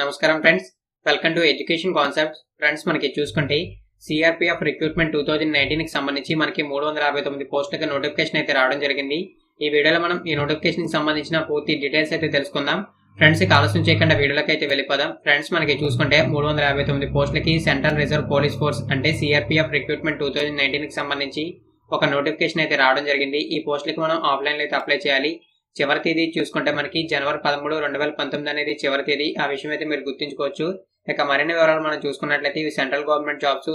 నమస్కారం friends, welcome to education concepts. Friends, మనకి చూసుకుంటే సిఆర్పిఎఫ్ రిక్రూట్మెంట్ 2019 కి సంబంధించి మనకి 359 పోస్టులకి నోటిఫికేషన్ అయితే రావడం జరిగింది. ఈ వీడియోలో మనం ఈ నోటిఫికేషన్ కి సంబంధించిన పూర్తి డీటెయిల్స్ అయితే తెలుసుకుందాం. ఫ్రెండ్స్, ఆలస్యం చేయకుండా వీడియోలోకి అయితే వెళ్ళిపోదాం. ఫ్రెండ్స్, మనకి చూసుకుంటే 359 పోస్టులకి సెంట్రల్ రిజర్వ్ పోలీస్ ఫోర్స్ అంటే సిఆర్పిఎఫ్ రిక్రూట్మెంట్ 2019 కి సంబంధించి ఒక నోటిఫికేషన్ అయితే రావడం జరిగింది. ఈ పోస్టులకి మనం ఆఫ్లైన్ లో అయితే అప్లై చేయాలి. చివరి తేదీ చూసుకుంటే మనకి జనవరి 13, 2019 అనేది చివరి తేదీ. ఆ విషయం అయితే మీరు గుర్తుంచుకోవచ్చు. ఇక మరిన్ని వివరాలు మనం చూసుకున్నట్లయితే ఇవి central government jobs.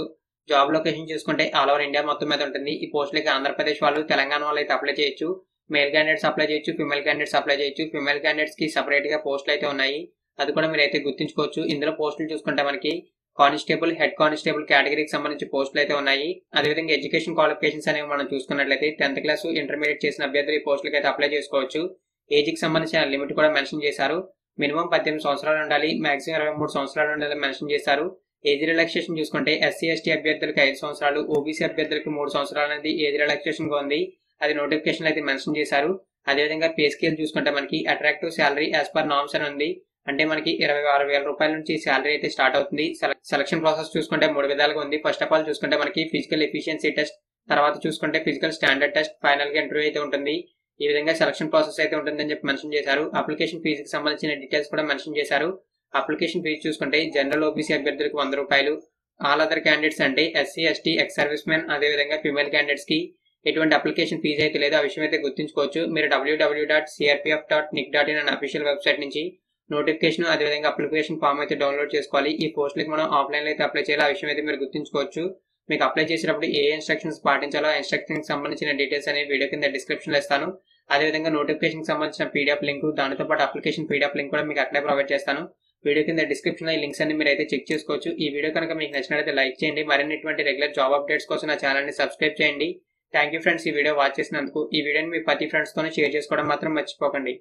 Job location చూసుకుంటే ఆల్ ఓవర్ ఇండియా మొత్తం మీద ఉంటుంది. ఈ పోస్టులకి ఆంధ్రప్రదేశ్ వాళ్ళు, తెలంగాణ వాళ్ళు అయితే అప్లై చేయొచ్చు. మేల్ క్యాండిడేట్స్ అప్లై చేయొచ్చు, ఫిమేల్ క్యాండిడేట్స్ అప్లై చేయొచ్చు. ఫిమేల్ క్యాండిడేట్స్ కి సపరేట్ గా పోస్టులు అయితే ఉన్నాయి. అది కూడా మీరు అయితే గుర్తుంచుకోవచ్చు. ఇందులో పోస్టులు చూసుకుంటే మనకి కానిస్టేబుల్, హెడ్ కానిస్టేబుల్ కేటగిరీకి సంబంధించి పోస్టులు అయితే ఉన్నాయి. అదేవిధంగా ఎడ్యుకేషన్ క్వాలిఫికేషన్స్ అనేవి మనం చూసుకున్నట్లయితే 10th క్లాస్, ఇంటర్మీడియట్ చేసిన అభ్యర్థులు ఈ పోస్టులకి అయితే అప్లై చేసుకోవచ్చు. ఏజ్ కి సంబంధించిన లిమిట్ కూడా మెన్షన్ చేశారు. మినిమం 18 సంవత్సరాలు ఉండాలి, మాక్సిమం 23 సంవత్సరాలు ఉండాలి మెన్షన్ చేశారు. ఏజ్ రిలాక్సేషన్ చూసుకుంటే ఎస్సీ ఎస్టీ అభ్యర్థులకు 5 సంవత్సరాలు, ఓబీసీ అభ్యర్థులకు 3 సంవత్సరాలు అనేది ఏజ్ రిలాక్సేషన్ గా ఉంది. అది నోటిఫికేషన్ అయితే మెన్షన్ చేశారు. అదేవిధంగా పే స్కేల్ చూసుకుంటే మనకి attractive salary as per norms అని ఉంది. అంటే మనకి 26,000 రూపాయల నుంచి శాలరీ అయితే స్టార్ట్ అవుతుంది. సెలక్షన్ ప్రాసెస్ చూసుకుంటే 3 విధాలుగా ఉంది. ఫస్ట్ ఆఫ్ ఆల్ చూసుకుంటే మనకి ఫిజికల్ ఎఫిషియన్సీ టెస్ట్, తర్వాత చూసుకుంటే ఫిజికల్ స్టాండర్డ్ టెస్ట్, ఫైనల్ గా ఇంటర్వ్యూ అయితే ఉంటుంది. ఈ విధంగా సెలక్షన్ ప్రాసెస్ అయితే ఉంటుందని చెప్పి మెన్షన్ చేశారు. అప్లికేషన్ ఫీజుకి సంబంధించిన డీటెయిల్స్ కూడా మెన్షన్ చేశారు. అప్లికేషన్ ఫీజు చూసుకుంటే జనరల్ ఓబీసీ అభ్యర్థులకు 100 రూపాయలు, ఆల్ అదర్ క్యాండిడేట్స్ అంటే SC ST, ex service men, అదేవిధంగా ఫిమేల్ క్యాండిడేట్స్ కి ఎటువంటి అప్లికేషన్ ఫీజు అయితే లేదు. ఆ విషయం అయితే గుర్తుంచుకోవచ్చు. మీరు www.crpf.nic.in అనే అఫీషియల్ వెబ్సైట్ నుంచి నోటిఫికేషన్, అదేవిధంగా అప్లికేషన్ ఫామ్ అయితే డౌన్లోడ్ చేసుకోవాలి. ఈ పోస్టులకి మనం ఆఫ్లైన్ లో అయితే అప్లై చేయాలి. ఆ విషయం అయితే మీరు గుర్తుంచుకోవచ్చు. మీకు అప్లై చేసేటప్పుడు ఏ ఇన్స్ట్రక్షన్స్ పాటించాలో ఆ ఇన్స్ట్రక్షన్స్ సంబంధించిన డీటెయిల్స్ అనేవి వీడియో కింద డిస్క్రిప్షన్ లో ఇస్తాను. అదేవిధంగా నోటిఫికేషన్ సంబంధించిన పీడిఎఫ్ లింక్, దానితో పాటు అప్లికేషన్ పీడిఎఫ్ లింక్ కూడా మీకు అట్లే ప్రొవైడ్ చేస్తాను. వీడియో కింద డిస్క్రిప్షన్ లో ఈ లింక్స్ అన్ని మీరు అయితే చెక్ చేసుకోవచ్చు. ఈ వీడియో కనుక మీకు నచ్చినట్లయితే లైక్ చేయండి. మరిన్ని రెగ్యులర్ జాబ్ అప్డేట్స్ కోసం నా ఛానల్ ని సబ్స్క్రైబ్ చేయండి. థ్యాంక్ యూ ఫ్రెండ్స్, ఈ వీడియో వాచ్ చేసినందుకు. ఈ వీడియోని మీ ప్రతి ఫ్రెండ్స్ తోనే షేర్ చేసుకోవడం మాత్రం మర్చిపోకండి.